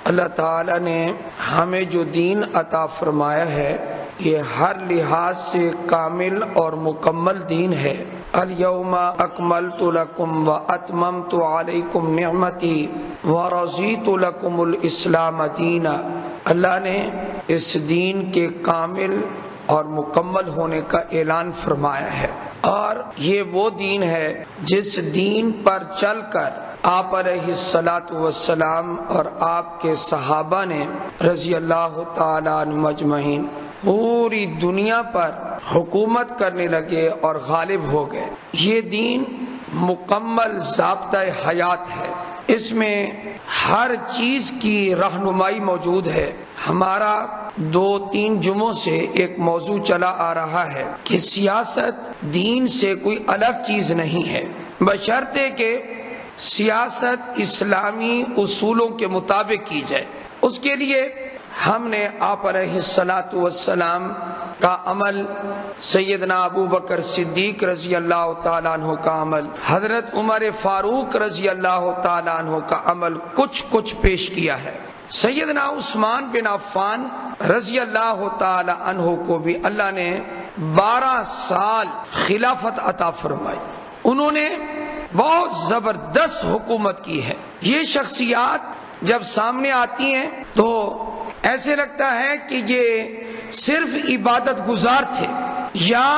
اللہ تعالیٰ نے ہمیں جو دین عطا فرمایا ہے یہ ہر لحاظ سے کامل اور مکمل دین ہے۔ الیوم اکملت لکم واتممت علیکم نعمتی ورضیت لکم الاسلام دینا۔ اللہ نے اس دین کے کامل اور مکمل ہونے کا اعلان فرمایا ہے، اور یہ وہ دین ہے جس دین پر چل کر آپ علیہ الصلاۃ والسلام اور آپ کے صحابہ نے رضی اللہ تعالی عنہم اجمعین پوری دنیا پر حکومت کرنے لگے اور غالب ہو گئے۔ یہ دین مکمل ضابطۂ حیات ہے، اس میں ہر چیز کی رہنمائی موجود ہے۔ ہمارا 2-3 جمعوں سے ایک موضوع چلا آ رہا ہے کہ سیاست دین سے کوئی الگ چیز نہیں ہے، بشرطے کہ سیاست اسلامی اصولوں کے مطابق کی جائے۔ اس کے لیے ہم نے آپ علیہ الصلاۃ والسلام کا عمل، سیدنا ابو بکر صدیق رضی اللہ تعالیٰ عنہ کا عمل، حضرت عمر فاروق رضی اللہ تعالیٰ عنہ کا عمل کچھ پیش کیا ہے۔ سیدنا عثمان بن عفان رضی اللہ تعالی عنہ کو بھی اللہ نے 12 سال خلافت عطا فرمائی، انہوں نے بہت زبردست حکومت کی ہے۔ یہ شخصیات جب سامنے آتی ہیں تو ایسے لگتا ہے کہ یہ صرف عبادت گزار تھے، یا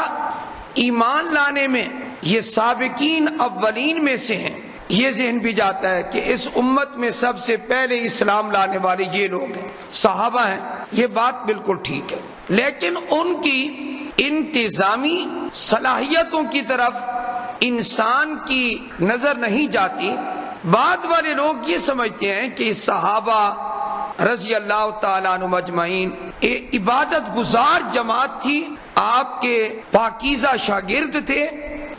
ایمان لانے میں یہ سابقین اولین میں سے ہیں۔ یہ ذہن بھی جاتا ہے کہ اس امت میں سب سے پہلے اسلام لانے والے یہ لوگ ہیں، صحابہ ہیں۔ یہ بات بالکل ٹھیک ہے، لیکن ان کی انتظامی صلاحیتوں کی طرف انسان کی نظر نہیں جاتی۔ بعد والے لوگ یہ سمجھتے ہیں کہ صحابہ رضی اللہ تعالیٰ عنہ اجمعین ایک عبادت گزار جماعت تھی، آپ کے پاکیزہ شاگرد تھے،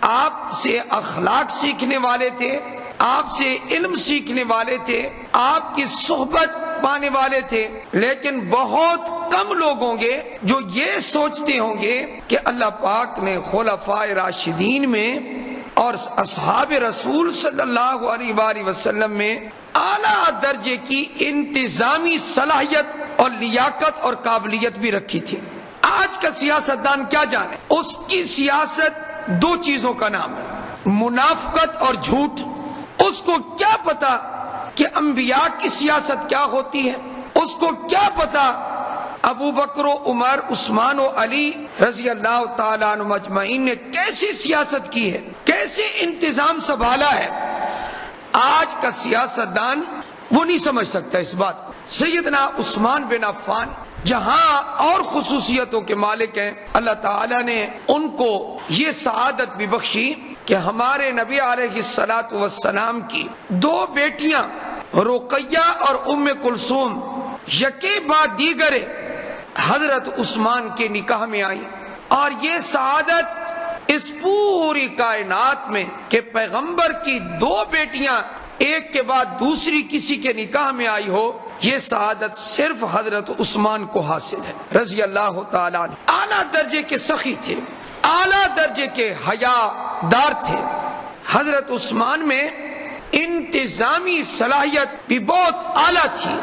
آپ سے اخلاق سیکھنے والے تھے، آپ سے علم سیکھنے والے تھے، آپ کی صحبت پانے والے تھے۔ لیکن بہت کم لوگ ہوں گے جو یہ سوچتے ہوں گے کہ اللہ پاک نے خلفائے راشدین میں اور اصحاب رسول صلی اللہ علیہ وآلہ وسلم میں اعلیٰ درجے کی انتظامی صلاحیت اور لیاقت اور قابلیت بھی رکھی تھی۔ آج کا سیاستدان کیا جانے، اس کی سیاست 2 چیزوں کا نام ہے، منافقت اور جھوٹ۔ اس کو کیا پتا کہ انبیاء کی سیاست کیا ہوتی ہے، اس کو کیا پتا ابو بکر و عمر، عثمان و علی رضی اللہ تعالیٰ عنہ اجمعین نے کیسی سیاست کی ہے، کیسے انتظام سنبھالا ہے۔ آج کا سیاستدان وہ نہیں سمجھ سکتا اس بات کو۔ سیدنا عثمان بن عفان جہاں اور خصوصیتوں کے مالک ہیں، اللہ تعالیٰ نے ان کو یہ سعادت بھی بخشی کہ ہمارے نبی علیہ الصلاۃ والسلام کی 2 بیٹیاں رقیہ اور ام کلثوم یکے بعد دیگر حضرت عثمان کے نکاح میں آئی، اور یہ سعادت اس پوری کائنات میں کہ پیغمبر کی 2 بیٹیاں ایک کے بعد دوسری کسی کے نکاح میں آئی ہو، یہ سعادت صرف حضرت عثمان کو حاصل ہے رضی اللہ تعالیٰ عنہ۔ اعلیٰ درجے کے سخی تھے، اعلیٰ درجے کے حیا دار تھے۔ حضرت عثمان میں انتظامی صلاحیت بھی بہت اعلیٰ تھی،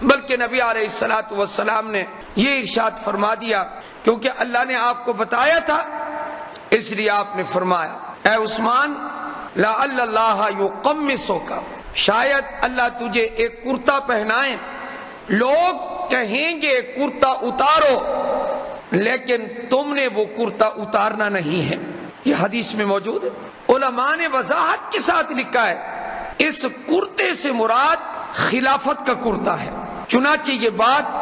بلکہ نبی علیہ الصلاۃ والسلام نے یہ ارشاد فرما دیا، کیونکہ اللہ نے آپ کو بتایا تھا، اس لیے آپ نے فرمایا اے عثمان لعل اللہ یقمصک، شاید اللہ تجھے ایک کرتا پہنائے۔ لوگ کہیں گے کرتا اتارو، لیکن تم نے وہ کرتا اتارنا نہیں ہے۔ یہ حدیث میں موجود ہے، علماء نے وضاحت کے ساتھ لکھا ہے اس کرتے سے مراد خلافت کا کرتا ہے۔ چنانچہ یہ بات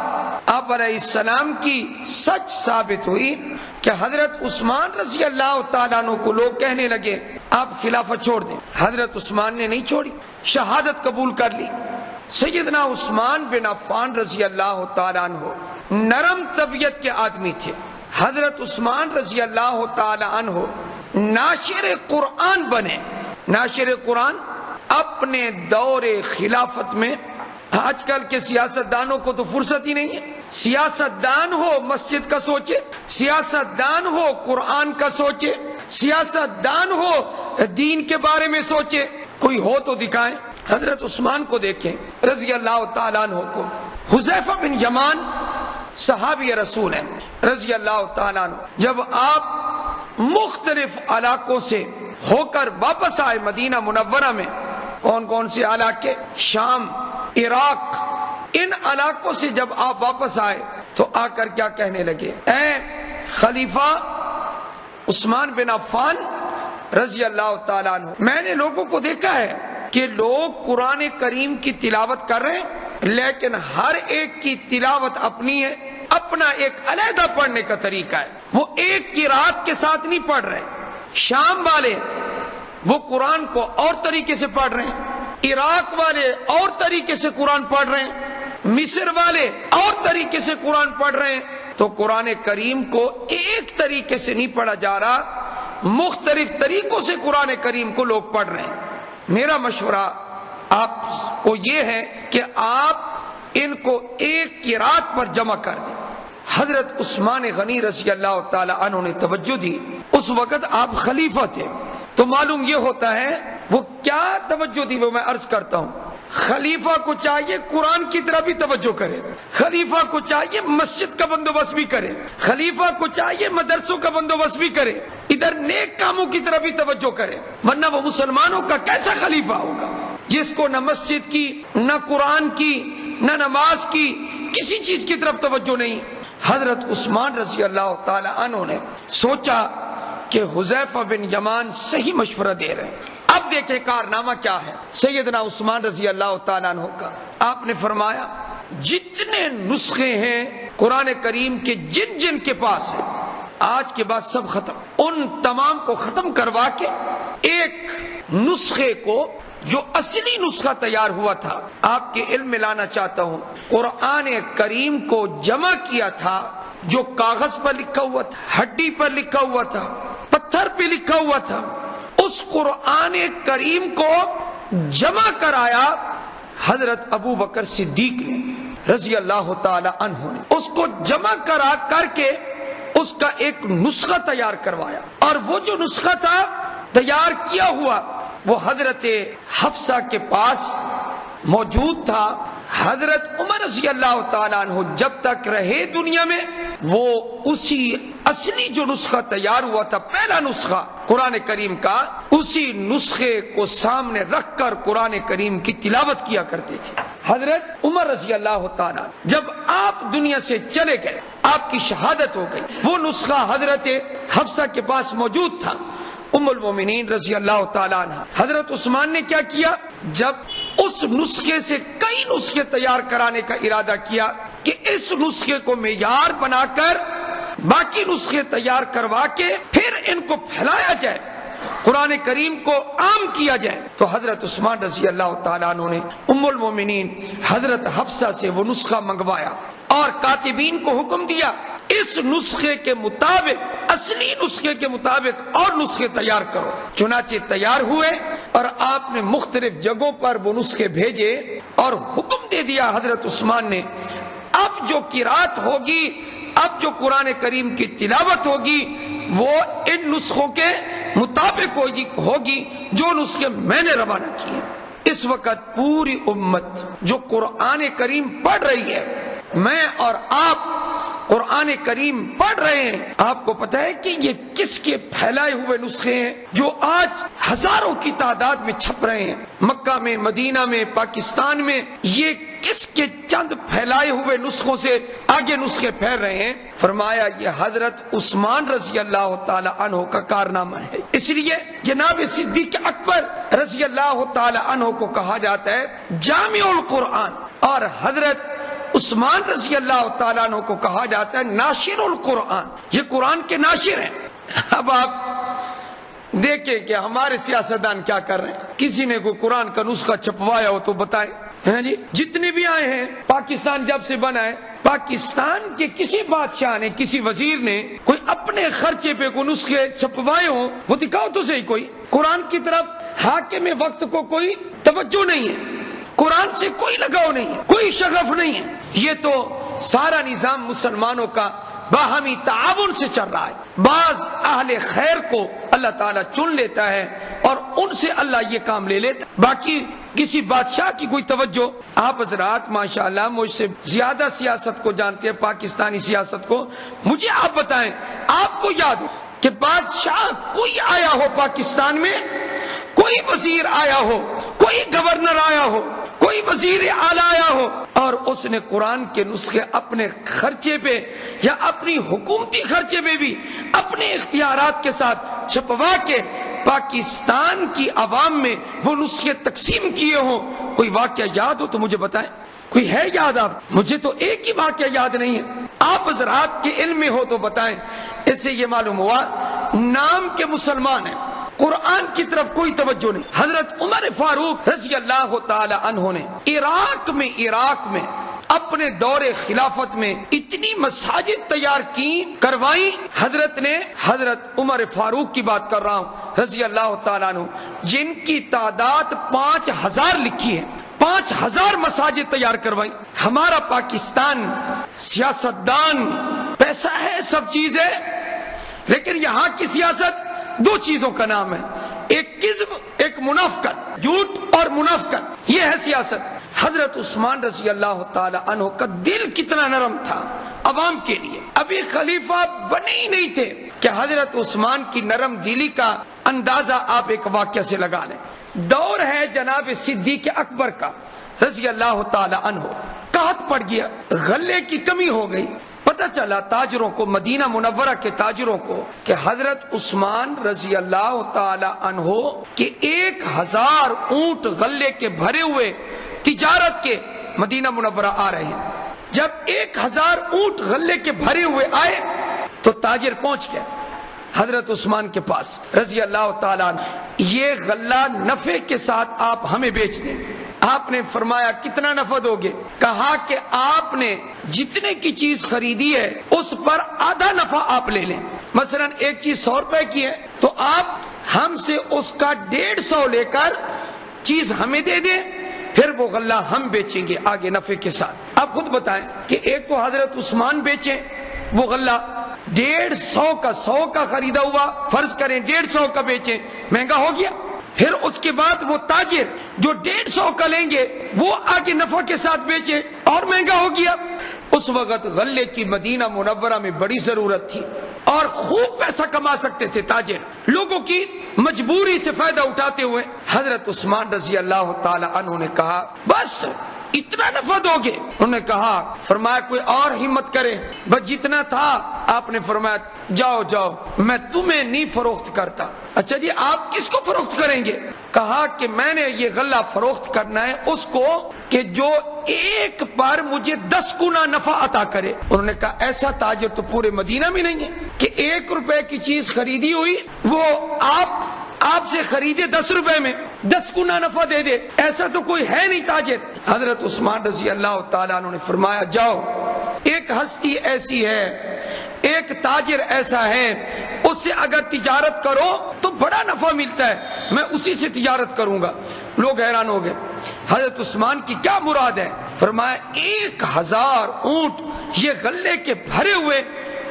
آپ علیہ السلام کی سچ ثابت ہوئی کہ حضرت عثمان رضی اللہ تعالیٰ عنہ کو لوگ کہنے لگے آپ خلافت چھوڑ دیں۔ حضرت عثمان نے نہیں چھوڑی، شہادت قبول کر لی۔ سیدنا عثمان بن عفان رضی اللہ تعالیٰ عنہ نرم طبیعت کے آدمی تھے۔ حضرت عثمان رضی اللہ تعالیٰ عنہ ناشر قرآن بنے۔ ناشر قرآن اپنے دور خلافت میں، آج کل کے سیاستدانوں کو تو فرصت ہی نہیں ہے۔ سیاستدان ہو مسجد کا سوچے، سیاستدان ہو قرآن کا سوچے، سیاستدان ہو دین کے بارے میں سوچے، کوئی ہو تو دکھائیں۔ حضرت عثمان کو دیکھیں رضی اللہ تعالیٰ عنہ کو، حذیفہ بن یمان صحابی رسول ہیں رضی اللہ تعالیٰ عنہ، جب آپ مختلف علاقوں سے ہو کر واپس آئے مدینہ منورہ میں، کون کون سے علاقے؟ شام، عراق، ان علاقوں سے جب آپ واپس آئے تو آ کر کیا کہنے لگے؟ اے خلیفہ عثمان بن عفان رضی اللہ تعالیٰ عنہ، میں نے لوگوں کو دیکھا ہے کہ لوگ قرآن کریم کی تلاوت کر رہے ہیں، لیکن ہر ایک کی تلاوت اپنی ہے، اپنا ایک علیحدہ پڑھنے کا طریقہ ہے، وہ ایک قرات کے ساتھ نہیں پڑھ رہے۔ شام والے وہ قرآن کو اور طریقے سے پڑھ رہے ہیں، عراق والے اور طریقے سے قرآن پڑھ رہے ہیں، مصر والے اور طریقے سے قرآن پڑھ رہے ہیں۔ تو قرآن کریم کو ایک طریقے سے نہیں پڑھا جا رہا، مختلف طریقوں سے قرآن کریم کو لوگ پڑھ رہے ہیں۔ میرا مشورہ آپ کو یہ ہے کہ آپ ان کو ایک قرات پر جمع کر دیں۔ حضرت عثمان غنی رضی اللہ تعالی عنہ نے توجہ دی، اس وقت آپ خلیفہ تھے، تو معلوم یہ ہوتا ہے وہ کیا توجہ دی، وہ میں عرض کرتا ہوں۔ خلیفہ کو چاہیے قرآن کی طرف بھی توجہ کرے، خلیفہ کو چاہیے مسجد کا بندوبست بھی کرے، خلیفہ کو چاہیے مدرسوں کا بندوبست بھی کرے، ادھر نیک کاموں کی طرف بھی توجہ کرے، ورنہ وہ مسلمانوں کا کیسا خلیفہ ہوگا جس کو نہ مسجد کی، نہ قرآن کی، نہ نماز کی، کسی چیز کی طرف توجہ نہیں۔ حضرت عثمان رضی اللہ تعالی عنہ نے سوچا کہ حذیفہ بن یمان صحیح مشورہ دے رہے ہیں۔ اب دیکھیں کارنامہ کیا ہے سیدنا عثمان رضی اللہ تعالیٰ عنہ کا۔ آپ نے فرمایا جتنے نسخے ہیں قرآن کریم کے جن جن کے پاس ہیں آج کے بعد سب ختم، ان تمام کو ختم کروا کے ایک نسخے کو جو اصلی نسخہ تیار ہوا تھا آپ کے علم میں لانا چاہتا ہوں۔ قرآن کریم کو جمع کیا تھا جو کاغذ پر لکھا ہوا تھا، ہڈی پر لکھا ہوا تھا، پتھر پہ لکھا ہوا تھا، اس قرآن کریم کو جمع کرایا حضرت ابو بکر صدیق نے رضی اللہ تعالی عنہ نے، اس کو جمع کرا کر کے اس کا ایک نسخہ تیار کروایا، اور وہ جو نسخہ تھا تیار کیا ہوا وہ حضرت حفصہ کے پاس موجود تھا۔ حضرت عمر رضی اللہ تعالیٰ عنہ جب تک رہے دنیا میں وہ اسی اصلی جو نسخہ تیار ہوا تھا، پہلا نسخہ قرآن کریم کا، اسی نسخے کو سامنے رکھ کر قرآن کریم کی تلاوت کیا کرتے تھے۔ حضرت عمر رضی اللہ تعالیٰ جب آپ دنیا سے چلے گئے، آپ کی شہادت ہو گئی، وہ نسخہ حضرت حفصہ کے پاس موجود تھا۔ ام المومنین رضی اللہ تعالیٰ عنہ، حضرت عثمان نے کیا کیا، جب اس نسخے سے کئی نسخے تیار کرانے کا ارادہ کیا کہ اس نسخے کو معیار بنا کر باقی نسخے تیار کروا کے پھر ان کو پھیلایا جائے، قرآن کریم کو عام کیا جائے، تو حضرت عثمان رضی اللہ تعالیٰ عنہ نے ام المومنین حضرت حفصہ سے وہ نسخہ منگوایا اور کاتبین کو حکم دیا اس نسخے کے مطابق، اصلی نسخے کے مطابق اور نسخے تیار کرو۔ چنانچہ تیار ہوئے اور آپ نے مختلف جگہوں پر وہ نسخے بھیجے اور حکم دے دیا حضرت عثمان نے، اب جو قرات ہوگی، اب جو قرآن کریم کی تلاوت ہوگی وہ ان نسخوں کے مطابق ہوگی جو نسخے میں نے روانہ کیے۔ اس وقت پوری امت جو قرآن کریم پڑھ رہی ہے، میں اور آپ قرآن کریم پڑھ رہے ہیں، آپ کو پتہ ہے کہ یہ کس کے پھیلائے ہوئے نسخے ہیں جو آج ہزاروں کی تعداد میں چھپ رہے ہیں، مکہ میں، مدینہ میں، پاکستان میں، یہ کس کے چند پھیلائے ہوئے نسخوں سے آگے نسخے پھیل رہے ہیں؟ فرمایا یہ حضرت عثمان رضی اللہ تعالی عنہ کا کارنامہ ہے۔ اس لیے جناب صدیق اکبر رضی اللہ تعالی عنہ کو کہا جاتا ہے جامع القرآن، اور حضرت عثمان رضی اللہ تعالیٰ عنہ کو کہا جاتا ہے ناشر القرآن، یہ قرآن کے ناشر ہیں۔ اب آپ دیکھیں کہ ہمارے سیاستدان کیا کر رہے ہیں، کسی نے کوئی قرآن کا نسخہ چھپوایا ہو تو بتائے، جی جتنے بھی آئے ہیں پاکستان جب سے بنا ہے، پاکستان کے کسی بادشاہ نے، کسی وزیر نے کوئی اپنے خرچے پہ کوئی نسخے چھپوائے ہوں وہ دکھاؤ تو صحیح۔ کوئی قرآن کی طرف حاکم وقت کو کوئی توجہ نہیں ہے، قرآن سے کوئی لگاؤ نہیں ہے، کوئی شغف نہیں ہے۔ یہ تو سارا نظام مسلمانوں کا باہمی تعاون سے چل رہا ہے۔ بعض اہل خیر کو اللہ تعالیٰ چن لیتا ہے اور ان سے اللہ یہ کام لے لیتا ہے۔ باقی کسی بادشاہ کی کوئی توجہ، آپ حضرات ماشاءاللہ مجھ سے زیادہ سیاست کو جانتے ہیں، پاکستانی سیاست کو، مجھے آپ بتائیں، آپ کو یاد ہو کہ بادشاہ کوئی آیا ہو پاکستان میں، کوئی وزیر آیا ہو، کوئی گورنر آیا ہو، کوئی وزیر اعلیٰ آیا ہو اور اس نے قرآن کے نسخے اپنے خرچے پہ یا اپنی حکومتی خرچے پہ بھی اپنے اختیارات کے ساتھ چھپوا کے پاکستان کی عوام میں وہ نسخے تقسیم کیے ہوں، کوئی واقعہ یاد ہو تو مجھے بتائیں؟ کوئی ہے یاد؟ آپ مجھے تو ایک ہی واقعہ یاد نہیں ہے، آپ حضرات کے علم میں ہو تو بتائیں۔ اس سے یہ معلوم ہوا نام کے مسلمان ہیں، قرآن کی طرف کوئی توجہ نہیں۔ حضرت عمر فاروق رضی اللہ تعالی عنہ نے عراق میں اپنے دور خلافت میں اتنی مساجد تیار کی کروائیں، حضرت عمر فاروق کی بات کر رہا ہوں رضی اللہ تعالیٰ عنہ، جن کی تعداد 5000 لکھی ہے، 5000 مساجد تیار کروائیں۔ ہمارا پاکستان سیاستدان، پیسہ ہے، سب چیز ہے، لیکن یہاں کی سیاست دو چیزوں کا نام ہے، ایک کذب، ایک منافقت، جھوٹ اور منافقت، یہ ہے سیاست۔ حضرت عثمان رضی اللہ تعالی عنہ کا دل کتنا نرم تھا عوام کے لیے، ابھی خلیفہ بنے ہی نہیں تھے کہ حضرت عثمان کی نرم دلی کا اندازہ آپ ایک واقعہ سے لگا لیں۔ دور ہے جناب صدیق اکبر کا رضی اللہ تعالی عنہ، قحط پڑ گیا، غلے کی کمی ہو گئی، پتہ چلا تاجروں کو، مدینہ منورہ کے تاجروں کو، کہ حضرت عثمان رضی اللہ تعالی عنہ کے 1000 اونٹ غلے کے بھرے ہوئے تجارت کے مدینہ منورہ آ رہے ہیں۔ جب 1000 اونٹ غلے کے بھرے ہوئے آئے تو تاجر پہنچ گیا حضرت عثمان کے پاس رضی اللہ تعالیٰ عنہ، یہ غلہ نفع کے ساتھ آپ ہمیں بیچ دیں۔ آپ نے فرمایا کتنا نفع دو گے؟ کہا کہ آپ نے جتنے کی چیز خریدی ہے اس پر آدھا نفع آپ لے لیں، مثلا ایک چیز 100 روپے کی ہے تو آپ ہم سے اس کا 150 لے کر چیز ہمیں دے دیں، پھر وہ غلہ ہم بیچیں گے آگے نفع کے ساتھ۔ آپ خود بتائیں کہ ایک تو حضرت عثمان بیچیں وہ غلہ 150 کا، 100 کا خریدا ہوا، فرض کریں 150 کا بیچیں، مہنگا ہو گیا۔ پھر اس کے بعد وہ تاجر جو 150 کا لیں گے وہ آگے نفع کے ساتھ بیچیں، اور مہنگا ہو گیا۔ اس وقت غلے کی مدینہ منورہ میں بڑی ضرورت تھی اور خوب پیسہ کما سکتے تھے تاجر، لوگوں کی مجبوری سے فائدہ اٹھاتے ہوئے حضرت عثمان رضی اللہ تعالی عنہ نے کہا بس اتنا نفع دو گے؟ انہوں نے کہا، فرمایا کوئی اور ہمت کرے، بس جتنا تھا۔ آپ نے فرمایا جاؤ جاؤ، میں تمہیں نہیں فروخت کرتا۔ اچھا جی آپ کس کو فروخت کریں گے؟ کہا کہ میں نے یہ غلہ فروخت کرنا ہے اس کو کہ جو ایک پر مجھے 10 گنا نفع عطا کرے۔ انہوں نے کہا ایسا تاجر تو پورے مدینہ میں نہیں ہے کہ 1 روپے کی چیز خریدی ہوئی وہ آپ سے خریدے 10 روپے میں 10 گنا نفع دے دے، ایسا تو کوئی ہے نہیں تاجر۔ حضرت عثمان رضی اللہ تعالیٰ عنہ نے فرمایا جاؤ، ایک ہستی ایسی ہے، ایک تاجر ایسا ہے، اس سے اگر تجارت کرو تو بڑا نفع ملتا ہے، میں اسی سے تجارت کروں گا۔ لوگ حیران ہو گئے، حضرت عثمان کی کیا مراد ہے؟ فرمایا 1000 اونٹ یہ غلے کے بھرے ہوئے،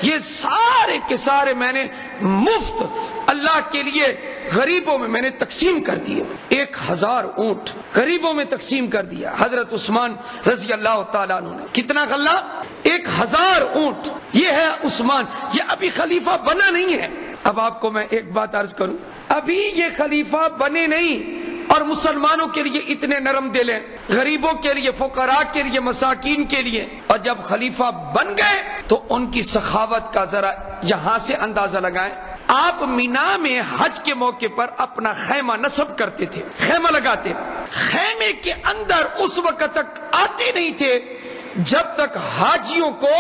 یہ سارے کے سارے میں نے مفت اللہ کے لیے غریبوں میں نے تقسیم کر دیے۔ 1000 اونٹ غریبوں میں تقسیم کر دیا حضرت عثمان رضی اللہ تعالیٰ عنہ نے۔ کتنا غلہ؟ 1000 اونٹ۔ یہ ہے عثمان، یہ ابھی خلیفہ بنا نہیں ہے۔ اب آپ کو میں ایک بات عرض کروں، ابھی یہ خلیفہ بنے نہیں اور مسلمانوں کے لیے اتنے نرم دل ہیں، غریبوں کے لیے، فقراء کے لیے، مساکین کے لیے، اور جب خلیفہ بن گئے تو ان کی سخاوت کا ذرا یہاں سے اندازہ لگائیں۔ آپ مینا میں حج کے موقع پر اپنا خیمہ نصب کرتے تھے، خیمہ لگاتے، خیمے کے اندر اس وقت تک آتے نہیں تھے جب تک حاجیوں کو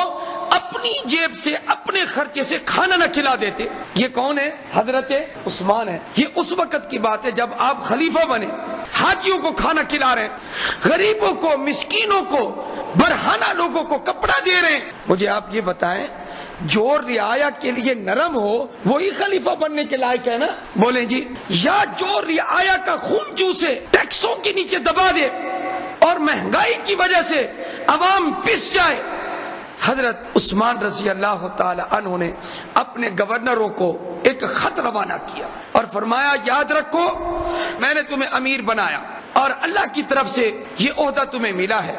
اپنی جیب سے، اپنے خرچے سے کھانا نہ کھلا دیتے۔ یہ کون ہے؟ حضرت عثمان ہے۔ یہ اس وقت کی بات ہے جب آپ خلیفہ بنے، حاجیوں کو کھانا کھلا رہے ہیں، غریبوں کو، مسکینوں کو، برہنہ لوگوں کو کپڑا دے رہے ہیں۔ مجھے آپ یہ بتائیں، جو رعایا کے لیے نرم ہو وہی خلیفہ بننے کے لائق ہے نا؟ بولیں جی، یا جو رعایا کا خون چوسے، ٹیکسوں کے نیچے دبا دے اور مہنگائی کی وجہ سے عوام پس جائے۔ حضرت عثمان رضی اللہ تعالی عنہ نے اپنے گورنروں کو ایک خط روانہ کیا اور فرمایا یاد رکھو میں نے تمہیں امیر بنایا اور اللہ کی طرف سے یہ عہدہ تمہیں ملا ہے،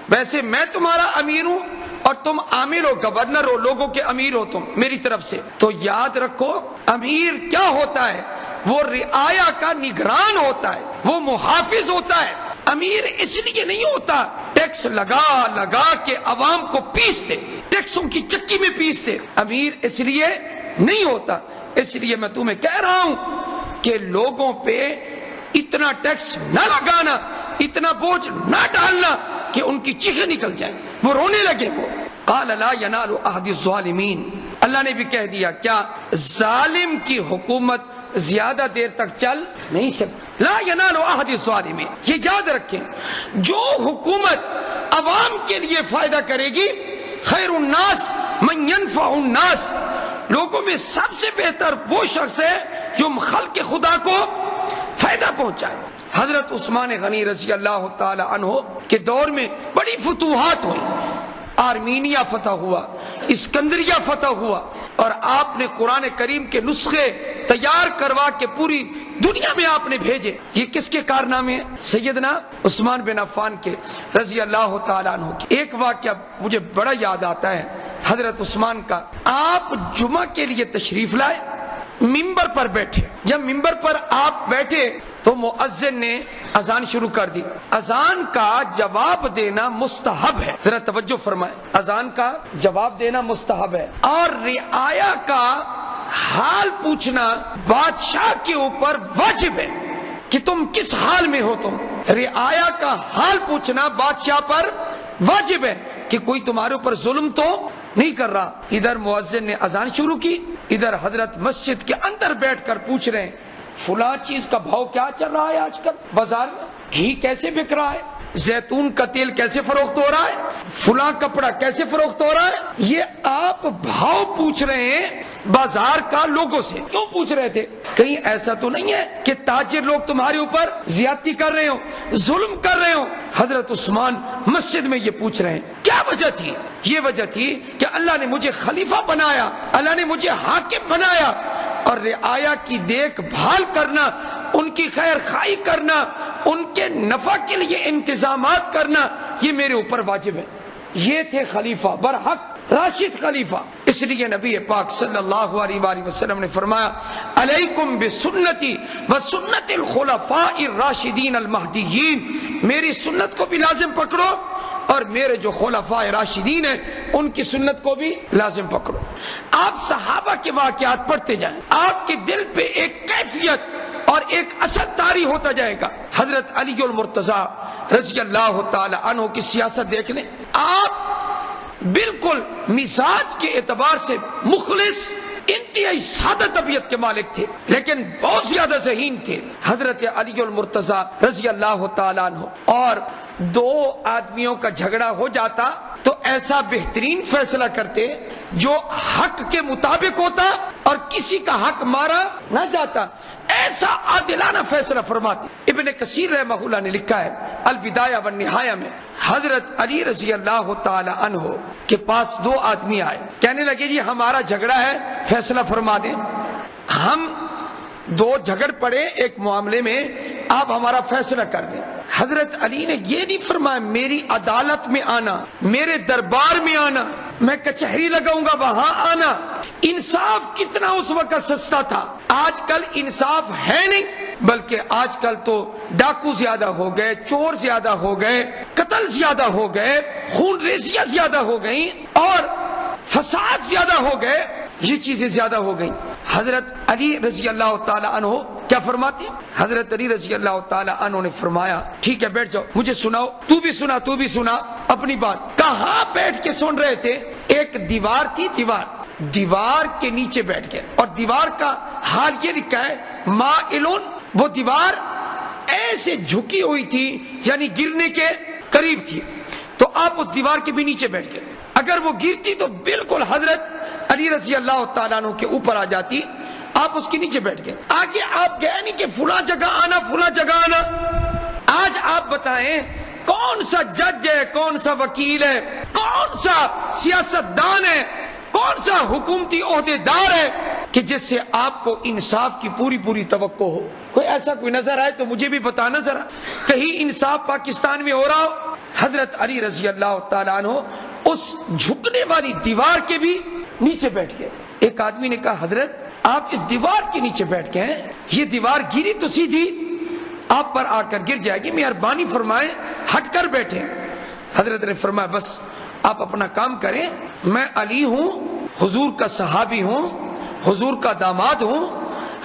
ویسے میں تمہارا امیر ہوں اور تم عامل ہو، گورنر ہو، لوگوں کے امیر ہو تم میری طرف سے، تو یاد رکھو امیر کیا ہوتا ہے، وہ رعایا کا نگران ہوتا ہے، وہ محافظ ہوتا ہے۔ امیر اس لیے نہیں ہوتا ٹیکس لگا لگا کے عوام کو پیستے، ٹیکسوں کی چکی میں پیستے، امیر اس لیے نہیں ہوتا۔ اس لیے میں تمہیں کہہ رہا ہوں کہ لوگوں پہ اتنا ٹیکس نہ لگانا، اتنا بوجھ نہ ڈالنا کہ ان کی چیخیں نکل جائیں، وہ رونے لگے۔ وہ قال لا ینال عہد الظالمین، اللہ نے بھی کہہ دیا کیا ظالم کی حکومت زیادہ دیر تک چل نہیں سکتی۔ لا ینال عہد الظالمین، یہ یاد رکھیں، جو حکومت عوام کے لیے فائدہ کرے گی، خیر الناس من ینفع الناس، لوگوں میں سب سے بہتر وہ شخص ہے جو خلق خدا کو فائدہ پہنچائے۔ حضرت عثمان غنی رضی اللہ تعالی عنہ کے دور میں بڑی فتوحات ہوئی، آرمینیا فتح ہوا، اسکندریہ فتح ہوا، اور آپ نے قرآن کریم کے نسخے تیار کروا کے پوری دنیا میں آپ نے بھیجے۔ یہ کس کے کارنامے ہیں؟ سیدنا عثمان بن عفان کے رضی اللہ تعالیٰ عنہ کے۔ ایک واقعہ مجھے بڑا یاد آتا ہے حضرت عثمان کا۔ آپ جمعہ کے لیے تشریف لائے، ممبر پر بیٹھے، جب ممبر پر آپ بیٹھے تو مؤذن نے اذان شروع کر دی۔ اذان کا جواب دینا مستحب ہے، ذرا توجہ فرمائیں، اذان کا جواب دینا مستحب ہے، اور رعایا کا حال پوچھنا بادشاہ کے اوپر واجب ہے کہ تم کس حال میں ہو۔ تم رعایا کا حال پوچھنا بادشاہ پر واجب ہے کہ کوئی تمہارے اوپر ظلم تو نہیں کر رہا۔ ادھر مؤذن نے اذان شروع کی، ادھر حضرت مسجد کے اندر بیٹھ کر پوچھ رہے ہیں فلاں چیز کا بھاؤ کیا چل رہا ہے آج کل بازار میں، گھی کیسے بک رہا ہے، زیتون کا تیل کیسے فروخت ہو رہا ہے، فلاں کپڑا کیسے فروخت ہو رہا ہے۔ یہ آپ بھاؤ پوچھ رہے ہیں بازار کا لوگوں سے، کیوں پوچھ رہے تھے؟ کہیں ایسا تو نہیں ہے کہ تاجر لوگ تمہارے اوپر زیادتی کر رہے ہو، ظلم کر رہے ہو؟ حضرت عثمان مسجد میں یہ پوچھ رہے ہیں۔ کیا وجہ تھی؟ یہ وجہ تھی کہ اللہ نے مجھے خلیفہ بنایا، اللہ نے مجھے حاکم بنایا، اور رعایا کی دیکھ بھال کرنا، ان کی خیر خواہی کرنا، ان کے نفع کے لیے انتظامات کرنا، یہ میرے اوپر واجب ہے۔ یہ تھے خلیفہ برحق راشد خلیفہ۔ اس لیے نبی پاک صلی اللہ علیہ وآلہ وسلم نے فرمایا علیکم بسنتی وسنت الخلفاء الراشدین المہدیین، میری سنت کو بھی لازم پکڑو اور میرے جو خلفاء راشدین ہیں ان کی سنت کو بھی لازم پکڑو۔ آپ صحابہ کے واقعات پڑھتے جائیں، آپ کے دل پہ ایک کیفیت اور ایک اثر طاری ہوتا جائے گا۔ حضرت علی المرتضیٰ رضی اللہ تعالی عنہ کی سیاست دیکھ لیں، آپ بالکل مزاج کے اعتبار سے مخلص، انتہائی سادہ طبیعت کے مالک تھے، لیکن بہت زیادہ ذہین تھے۔ حضرت علی المرتضیٰ رضی اللہ تعالیٰ عنہ اور دو آدمیوں کا جھگڑا ہو جاتا تو ایسا بہترین فیصلہ کرتے جو حق کے مطابق ہوتا اور کسی کا حق مارا نہ جاتا، ایسا عادلانہ فیصلہ فرماتے۔ ابن کثیر رحمہ اللہ نے لکھا ہے البدایہ والنہایہ میں، حضرت علی رضی اللہ تعالی عنہ کے پاس دو آدمی آئے، کہنے لگے جی ہمارا جھگڑا ہے، فیصلہ فرما دیں۔ ہم دو جھگڑ پڑے ایک معاملے میں، آپ ہمارا فیصلہ کر دیں۔ حضرت علی نے یہ نہیں فرمایا میری عدالت میں آنا، میرے دربار میں آنا، میں کچہری لگاؤں گا وہاں آنا۔ انصاف کتنا اس وقت سستا تھا، آج کل انصاف ہے نہیں، بلکہ آج کل تو ڈاکو زیادہ ہو گئے، چور زیادہ ہو گئے، قتل زیادہ ہو گئے، خون ریزیاں زیادہ ہو گئیں، اور فساد زیادہ ہو گئے، یہ چیزیں زیادہ ہو گئیں۔ حضرت علی رضی اللہ تعالی عنہ کیا فرماتے ہیں؟ حضرت علی رضی اللہ تعالی عنہ نے فرمایا ٹھیک ہے بیٹھ جاؤ، مجھے سناؤ، تو بھی سنا اپنی بات۔ کہاں بیٹھ کے سن رہے تھے؟ ایک دیوار تھی، دیوار کے نیچے بیٹھ گئے، اور دیوار کا حال یہ لکھا ہے مائلون، وہ دیوار ایسے جھکی ہوئی تھی یعنی گرنے کے قریب تھی، تو آپ اس دیوار کے بھی نیچے بیٹھ گئے۔ اگر وہ گرتی تو بالکل حضرت علی رضی اللہ تعالیٰ عنہ کے اوپر آ جاتی، آپ اس کے نیچے بیٹھ گئے۔ آگے آپ گئے نہیں کہ فلاں جگہ آنا، فلاں جگہ آنا۔ آج آپ بتائیں کون سا جج ہے، کون سا وکیل ہے، کون سا سیاستدان ہے، کون سا حکومتی عہدیدار ہے کہ جس سے آپ کو انصاف کی پوری توقع ہو؟ کوئی ایسا کوئی نظر آئے تو مجھے بھی بتانا ذرا، کہیں انصاف پاکستان میں ہو رہا ہو؟ حضرت علی رضی اللہ تعالیٰ عنہ اس جھکنے والی دیوار کے بھی نیچے بیٹھ گئے۔ ایک آدمی نے کہا حضرت آپ اس دیوار کے نیچے بیٹھ گئے ہیں، یہ دیوار گری تو سیدھی آپ پر آ کر گر جائے گی، مہربانی فرمائیں ہٹ کر بیٹھیں۔ حضرت نے فرمایا بس آپ اپنا کام کریں، میں علی ہوں، حضور کا صحابی ہوں، حضور کا داماد ہوں،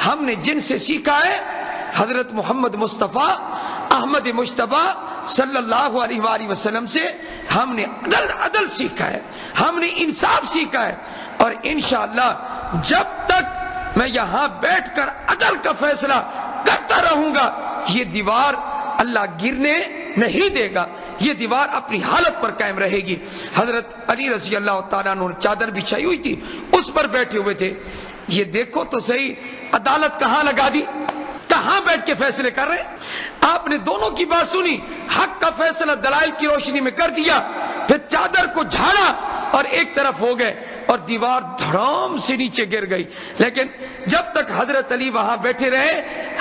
ہم نے جن سے سیکھا ہے حضرت محمد مصطفیٰ احمد مجتبیٰ صلی اللہ علیہ وآلہ وسلم سے ہم نے عدل سیکھا ہے، ہم نے انصاف سیکھا ہے، اور انشاءاللہ جب تک میں یہاں بیٹھ کر عدل کا فیصلہ کرتا رہوں گا یہ دیوار اللہ گرنے نہیں دے گا، یہ دیوار اپنی حالت پر قائم رہے گی۔ حضرت علی رضی اللہ تعالیٰ عنہ نے چادر بچھائی ہوئی تھی، اس پر بیٹھے ہوئے تھے۔ یہ دیکھو تو صحیح عدالت کہاں لگا دی، کہاں بیٹھ کے فیصلے کر رہے ہیں؟ آپ نے دونوں کی بات سنی، حق کا فیصلہ دلائل کی روشنی میں کر دیا، پھر چادر کو جھاڑا اور ایک طرف ہو گئے اور دیوار دھڑام سے نیچے گر گئی۔ لیکن جب تک حضرت علی وہاں بیٹھے رہے،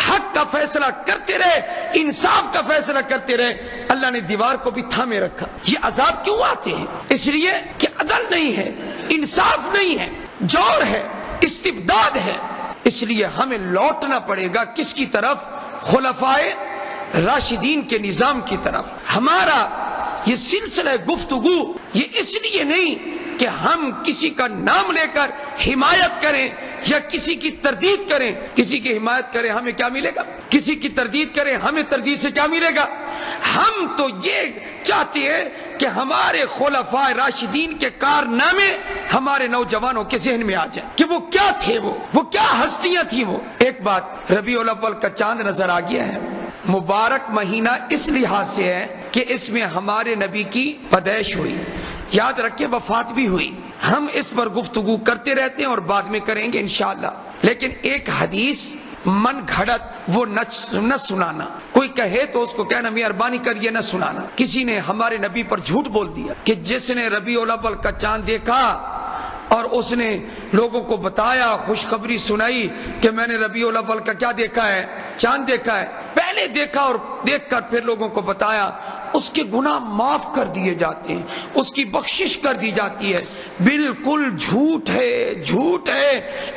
حق کا فیصلہ کرتے رہے، انصاف کا فیصلہ کرتے رہے، اللہ نے دیوار کو بھی تھامے رکھا۔ یہ عذاب کیوں آتے ہیں؟ اس لیے کہ عدل نہیں ہے، انصاف نہیں ہے، جور ہے، استبداد ہے۔ اس لیے ہمیں لوٹنا پڑے گا کس کی طرف؟ خلفائے راشدین کے نظام کی طرف۔ ہمارا یہ سلسلہ گفتگو یہ اس لیے نہیں کہ ہم کسی کا نام لے کر حمایت کریں یا کسی کی تردید کریں۔ کسی کی حمایت کریں ہمیں کیا ملے گا؟ کسی کی تردید کریں ہمیں تردید سے کیا ملے گا؟ ہم تو یہ چاہتے ہیں کہ ہمارے خلفاء راشدین کے کارنامے ہمارے نوجوانوں کے ذہن میں آ جائیں کہ وہ کیا تھے، وہ کیا ہستیاں تھیں۔ وہ ایک بات، ربیع الاول کا چاند نظر آ گیا ہے، مبارک مہینہ اس لحاظ سے ہے کہ اس میں ہمارے نبی کی پیدائش ہوئی، یاد رکھیں وفات بھی ہوئی۔ ہم اس پر گفتگو کرتے رہتے ہیں اور بعد میں کریں گے انشاءاللہ۔ لیکن ایک حدیث من گھڑت وہ نہ سنانا، کوئی کہے تو اس کو کہنا مہربانی کر یہ نہ سنانا۔ کسی نے ہمارے نبی پر جھوٹ بول دیا کہ جس نے ربیع الاول کا چاند دیکھا اور اس نے لوگوں کو بتایا، خوشخبری سنائی کہ میں نے ربیع الاول کا کیا دیکھا ہے؟ چاند دیکھا ہے۔ پہلے دیکھا اور دیکھ کر پھر لوگوں کو بتایا، اس کے گناہ معاف کر دیے جاتے ہیں، اس کی بخشش کر دی جاتی ہے۔ بالکل جھوٹ ہے، جھوٹ ہے،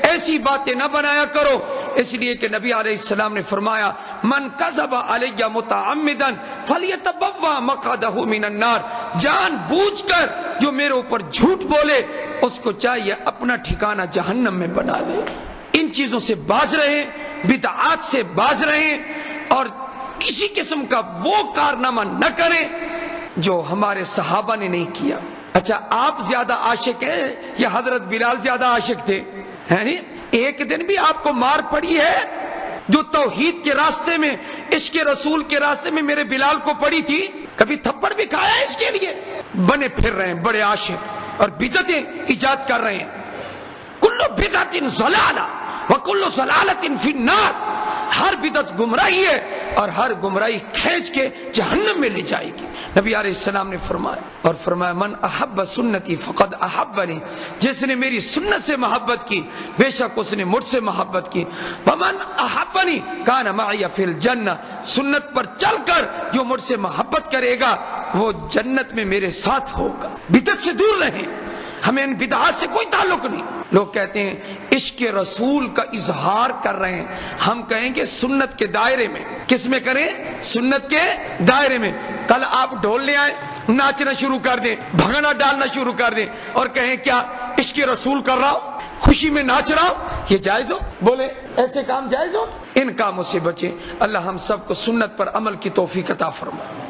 ایسی باتیں نہ بنایا کرو۔ اس لیے کہ نبی علیہ السلام نے فرمایا من کذب علی متعمدا فلیتبوأ مقعدہ من النار، جان بوجھ کر جو میرے اوپر جھوٹ بولے اس کو چاہیے اپنا ٹھکانہ جہنم میں بنا لے۔ ان چیزوں سے باز رہیں، بدعات سے باز رہیں، اور کسی قسم کا وہ کارنامہ نہ کریں جو ہمارے صحابہ نے نہیں کیا۔ اچھا آپ زیادہ عاشق ہیں یا حضرت بلال زیادہ عاشق تھے؟ ایک دن بھی آپ کو مار پڑی ہے جو توحید کے راستے میں، عشق رسول کے راستے میں میرے بلال کو پڑی تھی؟ کبھی تھپڑ بھی کھایا ہے اس کے لیے؟ بنے پھر رہے ہیں بڑے عاشق اور بدعتیں ایجاد کر رہے ہیں۔ کل بدعت ضلالہ وکل ضلالۃ فی النار، ہر بدعت گمراہی ہے اور ہر گمراہی کھینچ کے جہنم میں لے جائے گی۔ نبی علیہ السلام نے فرمایا، اور فرمایا من احب سنتی فقد احبنی، جس نے میری سنت سے محبت کی بے شک اس نے مجھ سے محبت کی۔ ومن احبنی کان معی فی الجنہ، سنت پر چل کر جو مجھ سے محبت کرے گا وہ جنت میں میرے ساتھ ہوگا۔ بدعت سے دور رہیں، ہمیں ان بدعات سے کوئی تعلق نہیں۔ لوگ کہتے ہیں عشق رسول کا اظہار کر رہے ہیں، ہم کہیں گے سنت کے دائرے میں۔ کس میں کریں؟ سنت کے دائرے میں۔ کل آپ ڈھول لے آئے، ناچنا شروع کر دیں، بھگنا ڈالنا شروع کر دیں اور کہیں کیا عشق رسول کر رہا ہوں، خوشی میں ناچ رہا ہوں، یہ جائز ہو؟ بولے ایسے کام جائز ہو؟ ان کاموں سے بچیں۔ اللہ ہم سب کو سنت پر عمل کی توفیق عطا فرمائے۔